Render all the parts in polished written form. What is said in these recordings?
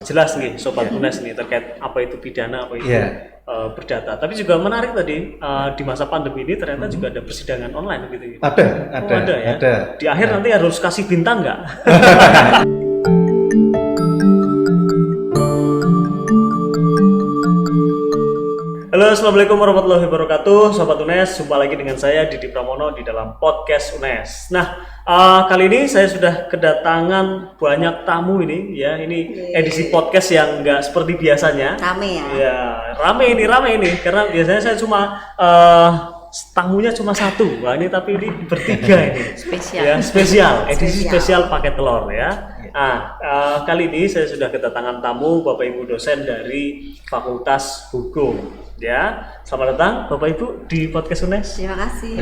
jelas nih Sobat UNES nih terkait apa itu pidana, apa itu perdata. Tapi juga menarik tadi di masa pandemi ini ternyata juga ada persidangan online gitu. Ada ya. Ada. Di akhir nanti harus kasih bintang nggak? Halo, assalamualaikum warahmatullahi wabarakatuh, Sobat UNES. Jumpa lagi dengan saya Didi Pramono di dalam podcast UNES. Nah, kali ini saya sudah kedatangan banyak tamu ini, ya. Ini edisi podcast yang nggak seperti biasanya. Rame ya? Ya, rame ini, karena biasanya saya cuma tamunya cuma satu. Wah, ini tapi ini bertiga ini. Spesial. Ya, edisi spesial pakai telur ya. Kali ini saya sudah kedatangan tamu Bapak Ibu dosen dari Fakultas Hukum. Ya, selamat datang Bapak Ibu di podcast UNES. Terima kasih.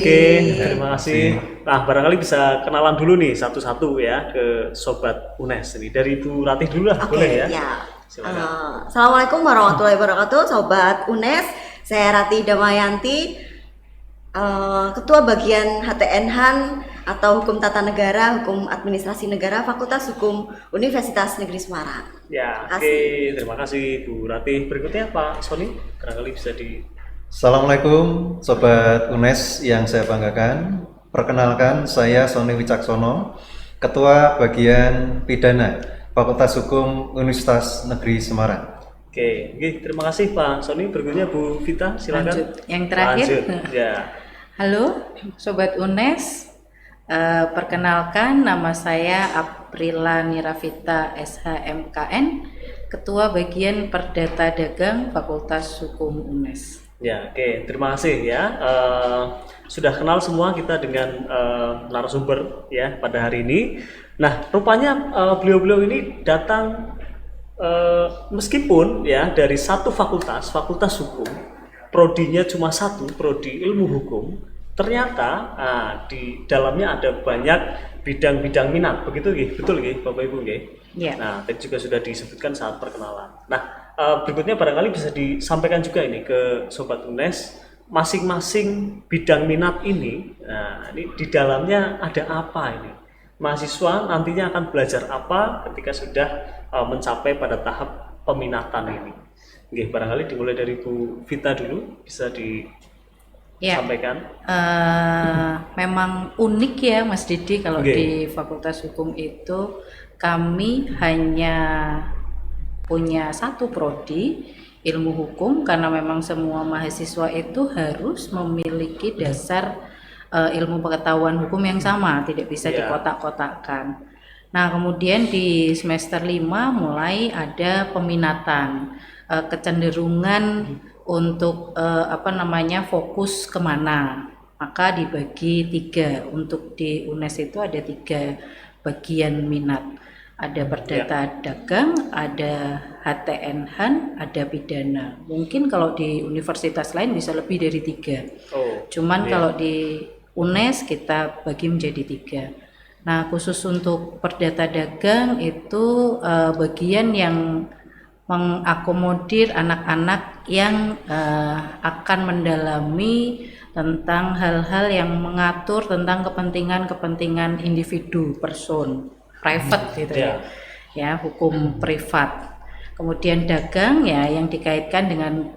Terima kasih. Nah, barangkali bisa kenalan dulu nih satu-satu ya ke Sobat UNES ini. Dari Ibu Ratih dulu lah, boleh ya? Assalamualaikum warahmatullahi wabarakatuh, Sobat UNES. Saya Ratih Damayanti, Ketua Bagian HTN Han atau Hukum Tata Negara, Hukum Administrasi Negara, Fakultas Hukum Universitas Negeri Semarang. Ya, terima kasih Bu Ratih. Berikutnya Pak Sony, barangkali bisa di... Assalamualaikum Sobat UNES yang saya banggakan. Perkenalkan, saya Sony Wicaksono, Ketua Bagian Pidana, Fakultas Hukum Universitas Negeri Semarang. Terima kasih Pak Sony. Berikutnya Bu Vita, silakan. Lanjut. Yang terakhir. Ya. Halo Sobat UNES. Perkenalkan, nama saya Aprila Niravita SHMKN, Ketua Bagian Perdata Dagang Fakultas Hukum UNES. Ya, terima kasih ya. Sudah kenal semua kita dengan narasumber ya pada hari ini. Nah, rupanya beliau-beliau ini datang meskipun ya dari satu fakultas Hukum, prodinya cuma satu, prodi Ilmu Hukum. Ternyata di dalamnya ada banyak bidang-bidang minat, begitu betul Bapak Ibu Ya. Nah, tadi juga sudah disebutkan saat perkenalan. Nah, berikutnya barangkali bisa disampaikan juga ini ke Sobat UNES, masing-masing bidang minat ini, ini di dalamnya ada apa ini? Mahasiswa nantinya akan belajar apa ketika sudah mencapai pada tahap peminatan ini? Barangkali dimulai dari Bu Vita dulu, bisa sampaikan. Memang unik ya Mas Didi kalau di Fakultas Hukum itu kami hanya punya satu prodi Ilmu Hukum, karena memang semua mahasiswa itu harus memiliki dasar ilmu pengetahuan hukum yang sama, tidak bisa dikotak-kotakkan. Nah, kemudian di semester 5 mulai ada peminatan, kecenderungan untuk fokus kemana, maka dibagi 3. Untuk di UNES itu ada 3 bagian minat, ada perdata dagang, ada HTN Han, ada pidana. Mungkin kalau di universitas lain bisa lebih dari 3. Cuman kalau di UNES kita bagi menjadi 3. Nah, khusus untuk perdata dagang itu bagian yang mengakomodir anak-anak yang akan mendalami tentang hal-hal yang mengatur tentang kepentingan individu, person, private gitu ya, hukum privat. Kemudian dagang ya yang dikaitkan dengan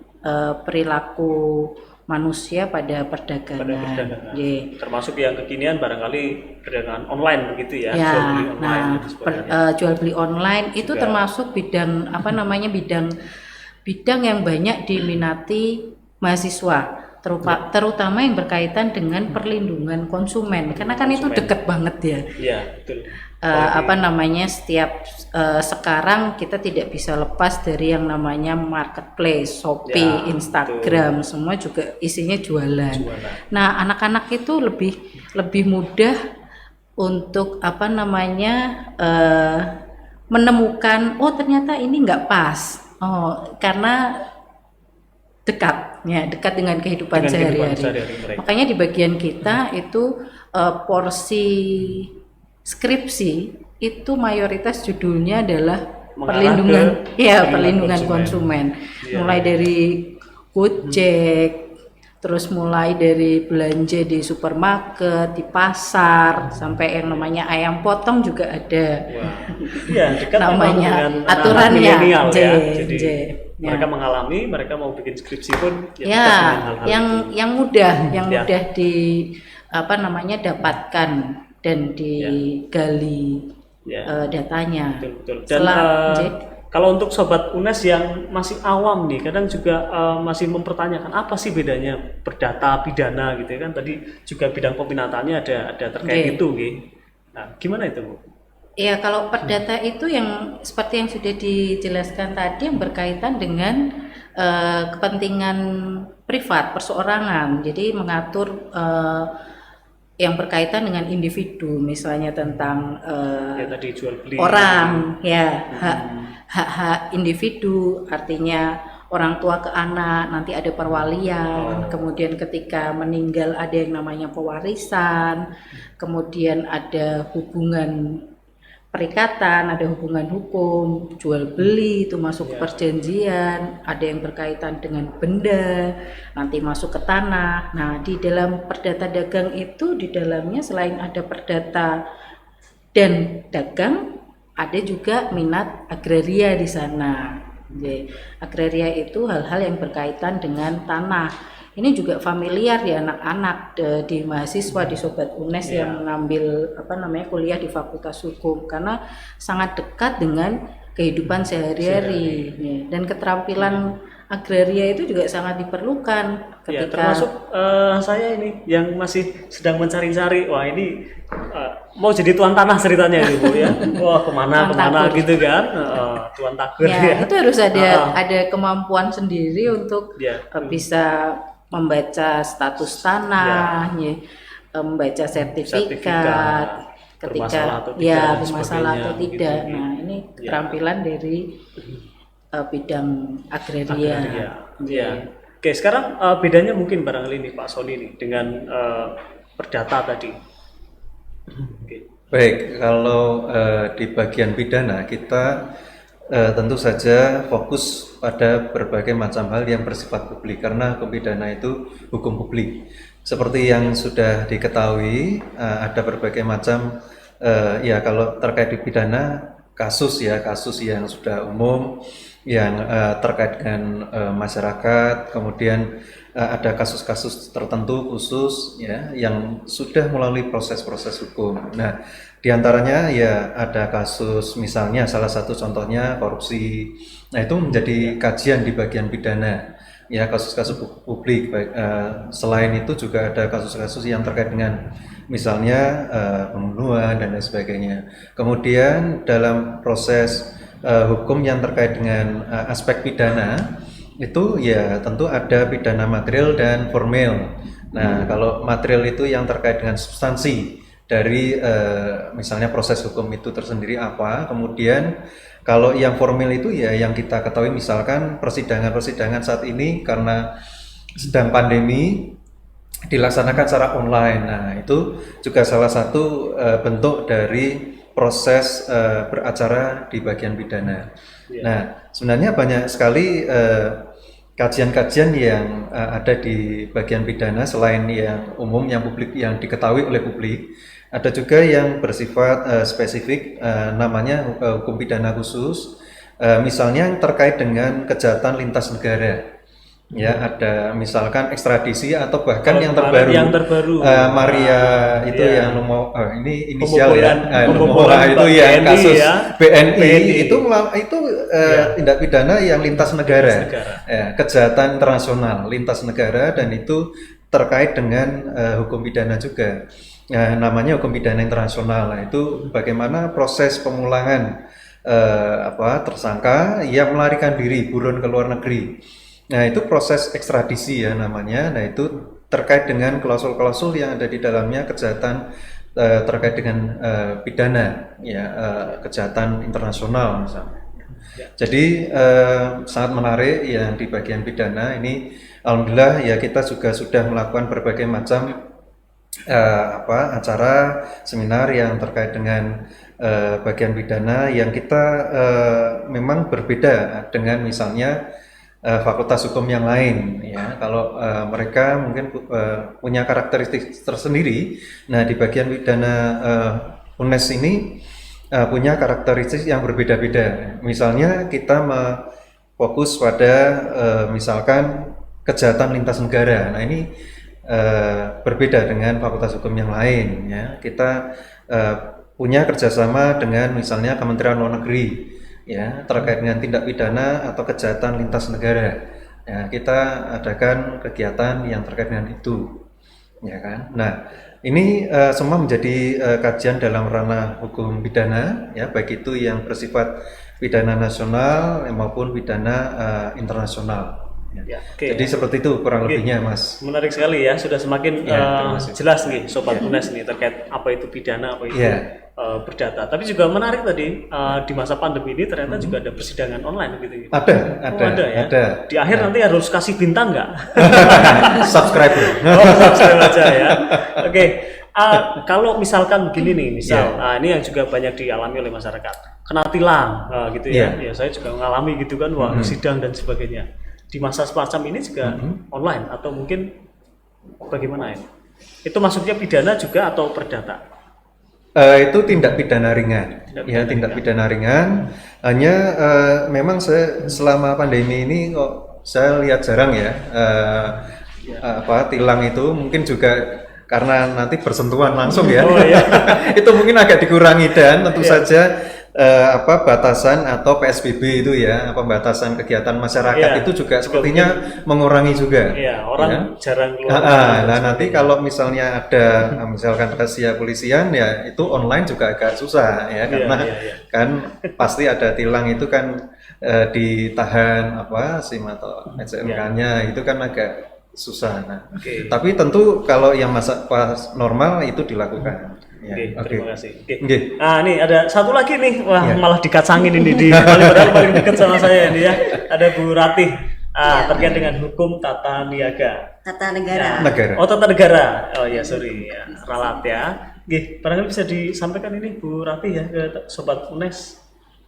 perilaku manusia pada perdagangan. Termasuk yang kekinian barangkali perdagangan online begitu ya, jual beli online. Jual beli online itu juga termasuk bidang bidang yang banyak diminati mahasiswa, terutama yang berkaitan dengan perlindungan konsumen, karena kan itu dekat banget ya. Iya, betul. Setiap sekarang kita tidak bisa lepas dari yang namanya marketplace, Shopee, Instagram, semua juga isinya jualan. Nah, anak-anak itu lebih mudah untuk menemukan ternyata ini nggak pas, karena dekat dengan kehidupan sehari-hari. Makanya di bagian kita itu porsi skripsi itu mayoritas judulnya adalah perlindungan konsumen. Mulai dari Gojek, terus mulai dari belanja di supermarket, di pasar, sampai yang namanya ayam potong juga ada. Wah. Iya, dekat memang Namanya dengan anak-anak aturannya milenial J, ya. Jadi J. mereka Ya. mengalami, mereka mau bikin skripsi pun ya, Ya, dekat dengan hal-hal yang itu. yang mudah, yang Ya. mudah di apa namanya dapatkan dan digali Ya. datanya. Betul, betul. Dan J. kalau untuk sobat UNES yang masih awam nih, kadang juga masih mempertanyakan apa sih bedanya perdata pidana gitu ya kan, tadi juga bidang peminatannya ada terkait Oke. itu gitu. Nah, gimana itu, Bu? Ya, kalau perdata itu yang seperti yang sudah dijelaskan tadi yang berkaitan dengan kepentingan privat perseorangan. Jadi mengatur yang berkaitan dengan individu, misalnya tentang Ya tadi jual beli orang, ya hak individu, artinya orang tua ke anak, nanti ada perwalian, kemudian ketika meninggal ada yang namanya pewarisan, kemudian ada hubungan perikatan, ada hubungan hukum, jual beli itu masuk ke perjanjian, ada yang berkaitan dengan benda, nanti masuk ke tanah. Nah, di dalam perdata dagang itu di dalamnya selain ada perdata dan dagang, ada juga minat agraria di sana. Jadi, agraria itu hal-hal yang berkaitan dengan tanah. Ini juga familiar ya anak-anak di mahasiswa di Sobat UNES yang mengambil kuliah di Fakultas Hukum karena sangat dekat dengan kehidupan sehari-hari. Ya. Dan keterampilan agraria itu juga sangat diperlukan Ya, ketika termasuk saya ini yang masih sedang mencari-cari, wah ini mau jadi tuan tanah ceritanya itu, Bu ya. Wah, kemana Tuan takur. gitu kan. Tuan takur ya, ya. itu harus ada kemampuan sendiri untuk Ya. bisa membaca status tanah, membaca sertifikat, ketika bermasalah atau tidak, dan bermasalah atau sebagainya, tidak. begitu. Nah, ini keterampilan dari bidang agraria. Iya. Oke, sekarang bedanya mungkin barangkali nih Pak Sony nih dengan perdata tadi. Oke. Baik, kalau di bagian pidana kita tentu saja fokus pada berbagai macam hal yang bersifat publik karena hukum pidana itu hukum publik. Seperti yang sudah diketahui ada berbagai macam ya kalau terkait di pidana kasus yang sudah umum yang terkait dengan masyarakat, kemudian ada kasus-kasus tertentu khusus ya yang sudah melalui proses-proses hukum. Nah, diantaranya ya ada kasus misalnya salah satu contohnya korupsi. Nah, itu menjadi kajian di bagian pidana ya kasus-kasus publik. Selain itu juga ada kasus-kasus yang terkait dengan misalnya pembunuhan dan lain sebagainya. Kemudian dalam proses hukum yang terkait dengan aspek pidana itu ya tentu ada pidana material dan formil. Nah, kalau material itu yang terkait dengan substansi dari misalnya proses hukum itu tersendiri apa. Kemudian kalau yang formil itu ya yang kita ketahui misalkan persidangan saat ini karena sedang pandemi dilaksanakan secara online. Nah, itu juga salah satu bentuk dari proses beracara di bagian pidana. Nah, sebenarnya banyak sekali kajian-kajian yang ada di bagian pidana selain yang umum, yang publik, yang diketahui oleh publik. Ada juga yang bersifat spesifik, namanya hukum pidana khusus. Misalnya yang terkait dengan kejahatan lintas negara. Ya, ada misalkan ekstradisi atau bahkan yang terbaru, Maria itu yang ini inisial Lumowa itu yang kasus BNI. itu tindak pidana yang lintas negara. Ya, kejahatan internasional lintas negara dan itu terkait dengan hukum pidana juga. Namanya hukum pidana internasional. Nah, itu bagaimana proses pemulangan tersangka yang melarikan diri buron ke luar negeri. Nah, itu proses ekstradisi ya namanya. Nah, itu terkait dengan klausul-klausul yang ada di dalamnya kejahatan terkait dengan pidana ya kejahatan internasional misalnya. Jadi sangat menarik yang di bagian pidana ini. Alhamdulillah ya kita juga sudah melakukan berbagai macam acara seminar yang terkait dengan bagian pidana yang kita memang berbeda dengan misalnya fakultas hukum yang lain ya. Kalau mereka mungkin punya karakteristik tersendiri. Nah, di bagian pidana UNES ini punya karakteristik yang berbeda-beda. Misalnya kita fokus pada misalkan kejahatan lintas negara. Nah, ini berbeda dengan fakultas hukum yang lain ya. Kita punya kerjasama dengan misalnya Kementerian Luar Negeri ya, terkait dengan tindak pidana atau kejahatan lintas negara. Ya, kita adakan kegiatan yang terkait dengan itu, ya kan. Nah, ini semua menjadi kajian dalam ranah hukum pidana, ya, baik itu yang bersifat pidana nasional maupun pidana internasional. Ya. Oke, Jadi seperti itu kurang lebihnya, Mas. Menarik sekali ya, sudah semakin terima kasih. jelas nih Sobat UNES nih terkait apa itu pidana, apa itu berdata. Tapi juga menarik tadi di masa pandemi ini ternyata juga ada persidangan online gitu. Ada ya. ada. Di akhir nanti harus kasih bintang nggak? Subscriber. Oh, subscribe aja ya. Oke. Kalau misalkan begini nih, ini yang juga banyak dialami oleh masyarakat, kena tilang gitu ya. Ya, saya juga mengalami gitu kan, sidang dan sebagainya. Di masa semacam ini juga online atau mungkin bagaimana ya? Itu masuknya pidana juga atau perdata? Itu tindak pidana ringan. Tindak pidana ringan. Hanya memang saya selama pandemi ini kok saya lihat jarang ya tilang itu, mungkin juga karena nanti bersentuhan langsung ya. Oh, iya. Itu mungkin agak dikurangi dan tentu saja batasan atau PSBB itu ya, pembatasan kegiatan masyarakat itu juga sepertinya mengurangi juga. Iya, orang jarang keluar. Nah, nanti kalau misalnya ada misalkan rahasia polisian ya itu online juga agak susah ya, karena kan pasti ada tilang itu kan ditahan SIM atau SNK-nya itu kan agak susah. Nah, tapi tentu kalau yang masa pas normal itu dilakukan. Terima kasih. Nah, nih ada satu lagi nih, malah dikacangin ini paling dekat sama saya ini ya. Ada Bu Ratih terkait dengan hukum tata niaga. Tata negara. Oh, tata negara. Oh ya, sorry ya, ralat ya. Barangkali bisa disampaikan ini Bu Ratih ya ke Sobat UNES.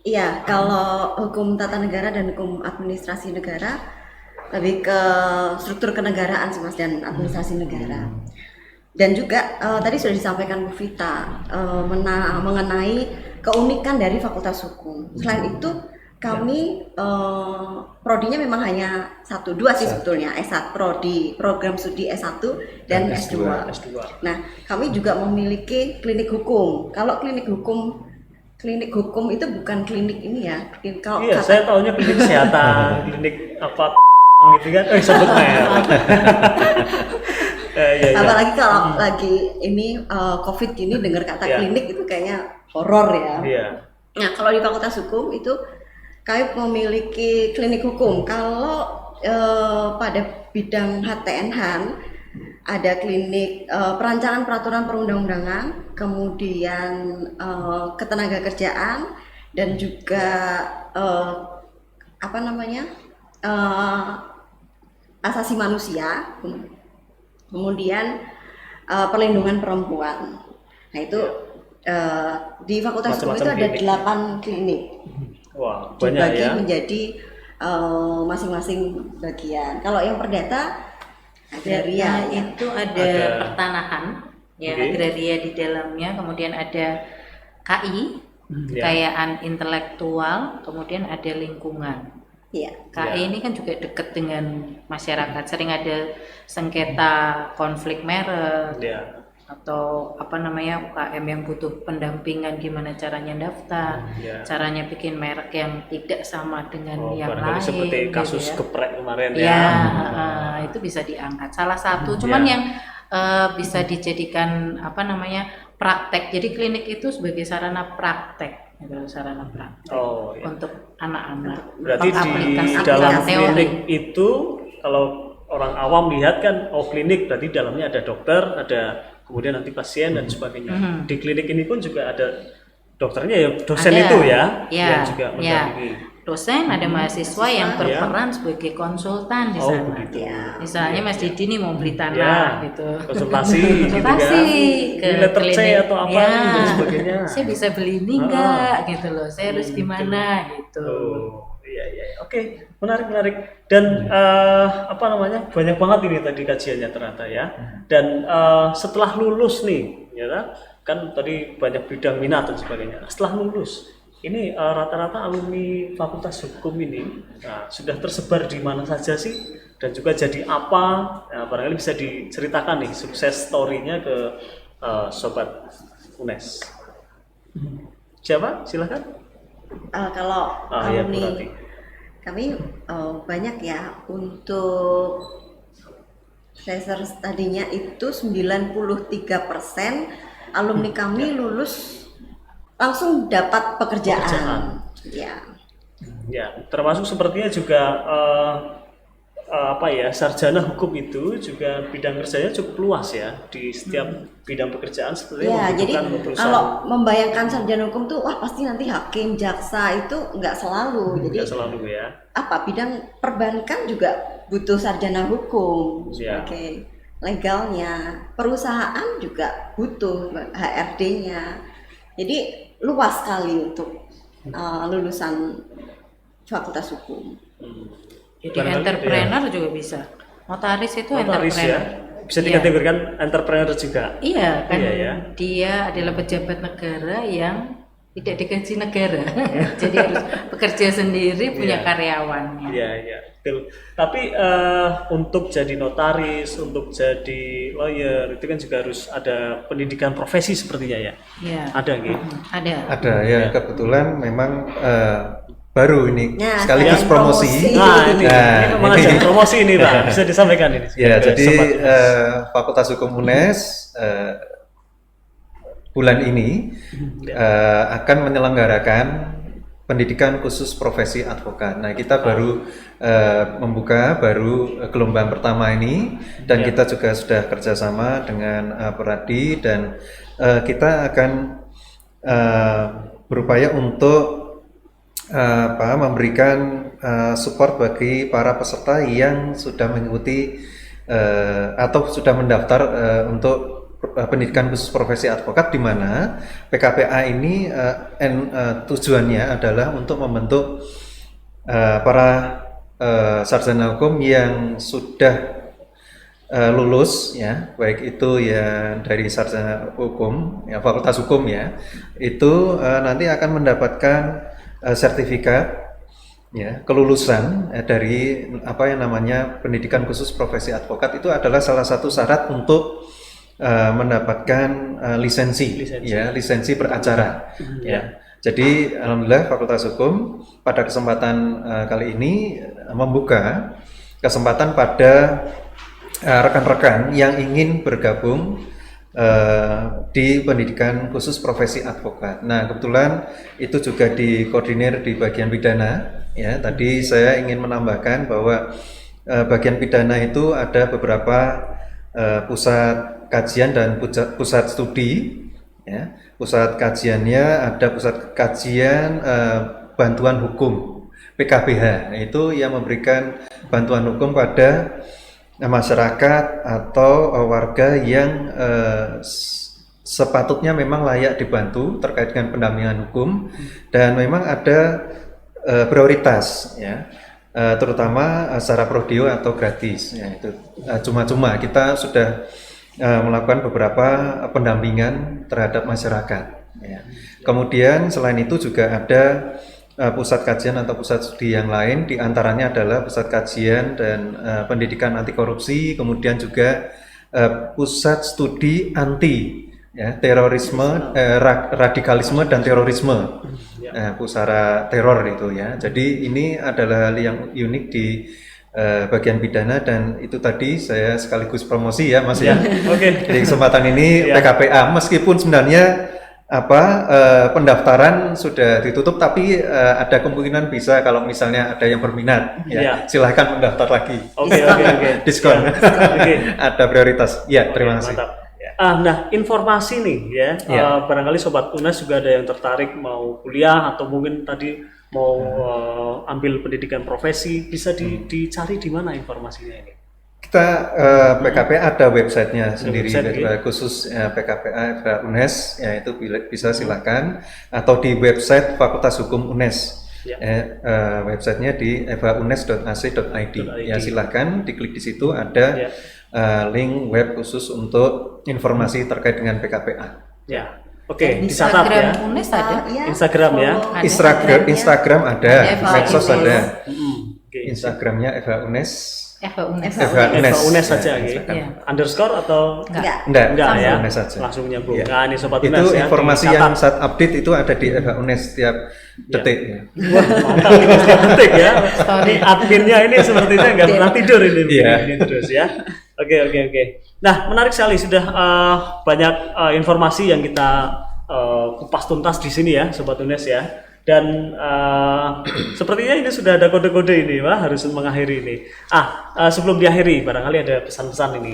Iya, kalau hukum tata negara dan hukum administrasi negara lebih ke struktur kenegaraan sih Mas, dan administrasi negara. Dan juga tadi sudah disampaikan Bu Vita mengenai keunikan dari Fakultas Hukum. Selain itu kami prodinya memang hanya dua sih sebetulnya, S1 prodi program studi S1 dan S2. Nah, kami juga memiliki klinik hukum. Kalau klinik hukum itu bukan klinik ini ya. Saya tahunya klinik kesehatan, klinik apa gitu kan. Sebut merek. Apalagi kalau lagi ini COVID gini, dengar kata klinik itu kayaknya horor ya. Nah, kalau di Fakultas Hukum itu kami memiliki klinik hukum. Kalau pada bidang HTN ada klinik perancangan peraturan perundang-undangan, kemudian ketenagakerjaan, dan juga asasi manusia. Kemudian perlindungan perempuan. Nah, itu di Fakultas Hukum itu ada 8 klinik. Wah, banyak dibagi ya. menjadi masing-masing bagian. Kalau yang perdata agraria itu ada pertanahan, ya, agraria di dalamnya, kemudian ada KI, kekayaan intelektual, kemudian ada lingkungan. KI ini kan juga dekat dengan masyarakat, sering ada sengketa konflik merek atau UKM yang butuh pendampingan, gimana caranya daftar, caranya bikin merek yang tidak sama dengan yang lain, seperti kasus geprek kemarin itu bisa diangkat salah satu, cuman yang bisa dijadikan praktek. Jadi klinik itu sebagai sarana praktek. Untuk anak-anak. Berarti di dalam klinik itu kalau orang awam lihat kan, klinik berarti dalamnya ada dokter, ada kemudian nanti pasien dan sebagainya. Di klinik ini pun juga ada dokternya ya dosen Ada. itu ya, Ya, yang juga ya. mendampingi. Dosen, ada mahasiswa yang berperan sebagai konsultan di Oh sana. begitu. Misalnya Mas Didi nih mau beli Ya, tanah gitu. konsultasi, gitu Konsultasi kan. ke Ini letter C klinik. atau apa Ya, dan sebagainya. saya bisa beli ini enggak gitu loh. Saya harus gimana gitu. Oh, iya. Oke, menarik. Dan apa namanya? Banyak banget ini tadi kajiannya ternyata ya. Dan setelah lulus nih, ya kan tadi banyak bidang minat dan sebagainya. Setelah lulus, ini rata-rata alumni Fakultas Hukum ini sudah tersebar di mana saja sih? Dan juga jadi apa? Nah, barangkali bisa diceritakan nih sukses story-nya ke Sobat UNES. Siapa? Silakan. Kalau Ya, Bu alumni Rati. kami banyak ya, untuk semester tadinya itu 93% alumni kami lulus langsung dapat pekerjaan. Ya. Ya, termasuk sepertinya juga sarjana hukum itu juga bidang kerjanya cukup luas ya di setiap bidang pekerjaan sepertinya Ya, jadi membutuhkan perusahaan. kalau membayangkan sarjana hukum tuh wah pasti nanti hakim, jaksa itu nggak selalu. Jadi Nggak selalu ya. bidang perbankan juga butuh sarjana hukum Ya. sebagai legalnya, perusahaan juga butuh HRD-nya. Jadi luas sekali untuk lulusan Fakultas Hukum. Jadi Barangkali, entrepreneur juga bisa. Notaris itu Notaris entrepreneur. ya. Bisa Iya. dikategorikan entrepreneur juga. Iya kan, Iya, ya. dia adalah pejabat negara yang tidak digaji negara, jadi harus bekerja sendiri, punya Iya. karyawannya. Iya, betul. Tapi untuk jadi notaris, untuk jadi lawyer itu kan juga harus ada pendidikan profesi sepertinya ya. Iya. Ada gitu. Ada. Ada ya, kebetulan memang baru ini Nah, sekaligus sekalian promosi. promosi. Nah, ini memang ini. ada promosi ini, Pak. Bisa disampaikan ini. Ya, ke jadi Sobat UNES. Fakultas Hukum UNES bulan ini akan menyelenggarakan pendidikan khusus profesi advokat. Nah, kita baru membuka gelombang pertama ini, dan kita juga sudah kerjasama dengan Peradi, dan kita akan berupaya untuk memberikan support bagi para peserta yang sudah mengikuti atau sudah mendaftar untuk pendidikan khusus profesi advokat, di mana PKPA ini tujuannya adalah untuk membentuk para sarjana hukum yang sudah lulus ya, baik itu ya dari sarjana hukum ya, Fakultas Hukum ya, itu nanti akan mendapatkan sertifikat ya kelulusan dari apa yang namanya pendidikan khusus profesi advokat. Itu adalah salah satu syarat untuk mendapatkan lisensi beracara ya. Jadi alhamdulillah Fakultas Hukum pada kesempatan kali ini membuka kesempatan pada rekan-rekan yang ingin bergabung di pendidikan khusus profesi advokat. Nah, kebetulan itu juga dikoordinir di bagian pidana ya. Tadi saya ingin menambahkan bahwa bagian pidana itu ada beberapa pusat kajian dan pusat studi ya. Pusat kajiannya ada pusat kajian bantuan hukum PKBH. Nah, itu yang memberikan bantuan hukum pada masyarakat atau warga yang sepatutnya memang layak dibantu terkait dengan pendampingan hukum, dan memang ada prioritas ya, terutama secara pro-deo atau gratis ya, itu cuma-cuma. Kita sudah melakukan beberapa pendampingan terhadap masyarakat ya. Kemudian selain itu juga ada pusat kajian atau pusat studi yang lain, diantaranya adalah pusat kajian dan pendidikan anti korupsi, kemudian juga pusat studi anti ya, terorisme, radikalisme dan terorisme, pusara teror itu ya. Jadi ini adalah hal yang unik di bagian pidana, dan itu tadi saya sekaligus promosi ya Mas ya. Oke. Di kesempatan ini PKPA, meskipun sebenarnya pendaftaran sudah ditutup, tapi ada kemungkinan bisa kalau misalnya ada yang berminat ya, silahkan mendaftar lagi. Oke. Diskon. Oke. Ada prioritas. Ya, terima kasih. Mantap. Ya. Nah informasi nih ya, Ya. barangkali Sobat UNES juga ada yang tertarik mau kuliah atau mungkin tadi mau ambil pendidikan profesi, bisa dicari di mana informasinya ini? Kita PKP ada websitenya sendiri website, dari khusus PKPA FH UNES, ya itu bisa silakan, atau di website Fakultas Hukum UNES. Ya. Websitenya di fhunes.ac.id. Ya silakan diklik di situ, ada link web khusus untuk informasi terkait dengan PKPA. Ya, oke, dicatat ya. Instagram UNES ada. Iya, Instagram ya. follow Instagram ada, FH medsos UNES. ada. Oke. Instagramnya FH UNES. FH UNES. FH Eva UNES ya, saja, silakan. Iya. underscore atau Enggak. Enggak ya, UNES saja. langsung nyambung. Iya. Nah, ini Sobat Itu UNES ya, informasi dicatat. yang saat update itu ada di FH UNES setiap detik. Ya. Wah, mantap ini setiap detik ya. Ini adminnya ini sepertinya nggak pernah tidur ini, Iya. ini terus ya. Oke. Nah, menarik sekali sudah banyak informasi yang kita kupas tuntas di sini ya, Sobat UNES ya. Dan sepertinya ini sudah ada kode-kode ini, Wah, harus mengakhiri ini. Sebelum diakhiri, barangkali ada pesan-pesan ini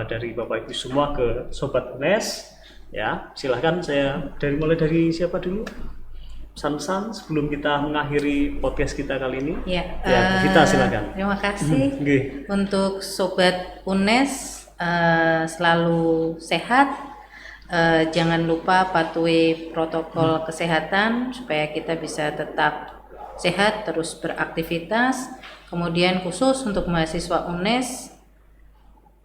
dari Bapak Ibu semua ke Sobat UNES. Ya, silahkan mulai dari siapa dulu? Pesan-pesan sebelum kita mengakhiri podcast kita kali ini. Ya, Kita silakan. Terima kasih Nggih. untuk Sobat UNES, selalu sehat. Jangan lupa patuhi protokol kesehatan supaya kita bisa tetap sehat terus beraktivitas. Kemudian khusus untuk mahasiswa UNES,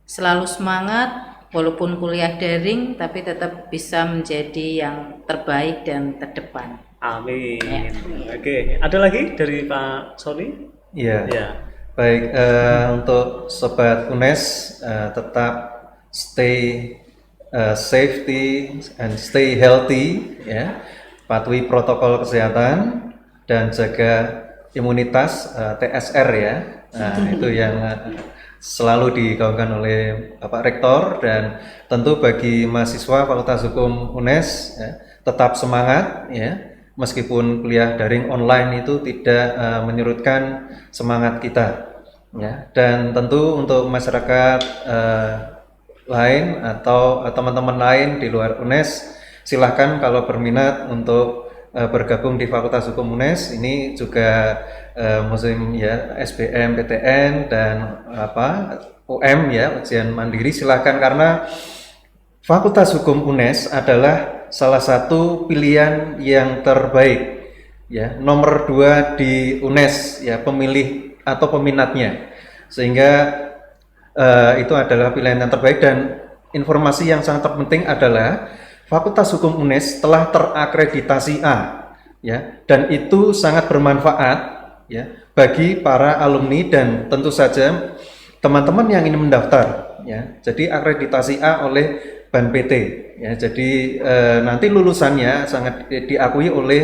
selalu semangat walaupun kuliah daring tapi tetap bisa menjadi yang terbaik dan terdepan. Amin. Ya. Oke, ada lagi dari Pak Sony? Iya. Ya. Baik, untuk Sobat UNES tetap stay safety and stay healthy, ya. Patuhi protokol kesehatan dan jaga imunitas, TSR ya. Nah, itu yang selalu digaungkan oleh Bapak Rektor, dan tentu bagi mahasiswa Fakultas Hukum UNES ya, tetap semangat ya. Meskipun kuliah daring online itu tidak menyurutkan semangat kita ya. Dan tentu untuk masyarakat lain atau teman-teman lain di luar UNES, silahkan kalau berminat untuk bergabung di Fakultas Hukum UNES. Ini juga musim ya SBM, PTN dan UM ya, ujian mandiri, silahkan, karena Fakultas Hukum UNES adalah salah satu pilihan yang terbaik ya, nomor 2 di UNES ya, pemilih atau peminatnya, sehingga itu adalah pilihan yang terbaik. Dan informasi yang sangat penting adalah Fakultas Hukum UNES telah terakreditasi A ya, dan itu sangat bermanfaat ya bagi para alumni dan tentu saja teman-teman yang ingin mendaftar ya. Jadi akreditasi A oleh BAN PT ya. Jadi nanti lulusannya sangat diakui oleh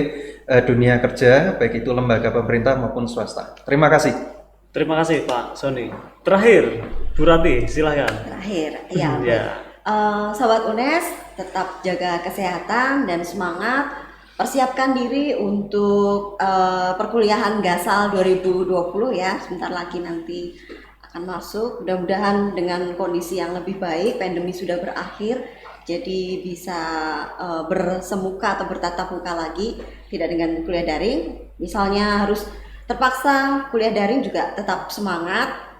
dunia kerja, baik itu lembaga pemerintah maupun swasta. Terima kasih. Terima kasih Pak Sony. Terakhir, Bu Rati, silahkan. Terakhir, ya. Ya. Sobat UNES, tetap jaga kesehatan dan semangat. Persiapkan diri untuk perkuliahan Gasal 2020 ya. Sebentar lagi nanti akan masuk. Mudah-mudahan dengan kondisi yang lebih baik, pandemi sudah berakhir, jadi bisa bersemuka atau bertatap muka lagi, tidak dengan kuliah daring. Misalnya harus terpaksa kuliah daring juga tetap semangat.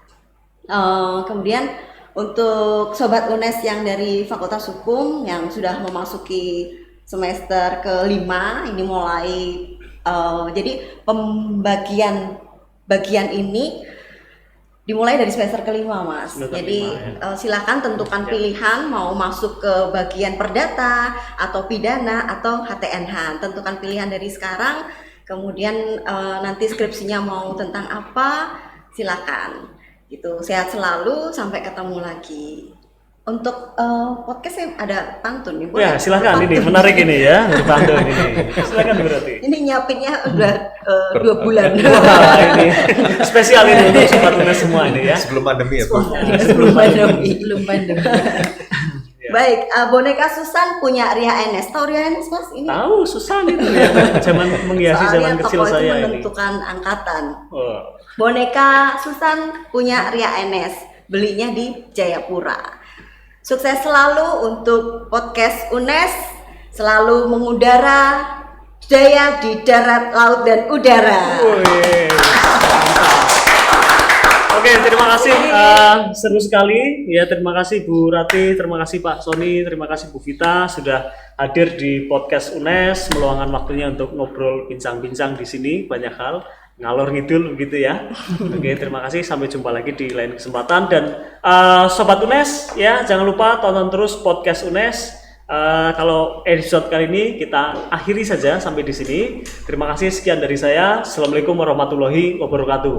Kemudian untuk Sobat UNES yang dari Fakultas Hukum yang sudah memasuki semester ke-5, ini mulai jadi bagian ini dimulai dari semester ke-5 Mas. Jadi silakan tentukan pilihan mau masuk ke bagian perdata atau pidana atau HTNH. Tentukan pilihan dari sekarang. Kemudian nanti skripsinya mau tentang apa, silakan. Gitu. Sehat selalu, sampai ketemu lagi. Untuk podcast saya ada pantun nih. Ya, silakan ini menarik ini ya, berpantun ini. Silakan berarti. Ini nyiapinnya udah 2 bulan. Wah, ini spesial ini untuk Sobat UNES semua ini ya. Sebelum pandemi ya, Bu. Sebelum pandemi. Belum pandemi. Baik, boneka Susan punya Ria Enes. Tahu Ria Enes Mas? Ini Tahu Susan itu ya, zaman menghiasi zaman soalnya kecil tokoh itu saya ini. menentukan angkatan. Oh. Boneka Susan punya Ria Enes. Belinya di Jayapura. Sukses selalu untuk podcast UNES, selalu mengudara budaya di darat, laut, dan udara. Wih, mantap. Oke, terima kasih. Seru sekali. Ya, terima kasih Bu Rati, terima kasih Pak Sony, terima kasih Bu Vita sudah hadir di podcast UNES, meluangkan waktunya untuk ngobrol bincang-bincang di sini banyak hal, ngalor ngidul begitu ya. Oke, terima kasih. Sampai jumpa lagi di lain kesempatan dan Sobat UNES ya, jangan lupa tonton terus podcast UNES. Kalau episode kali ini kita akhiri saja sampai di sini. Terima kasih, sekian dari saya. Assalamualaikum warahmatullahi wabarakatuh.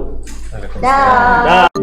Waalaikumsalam. Dah.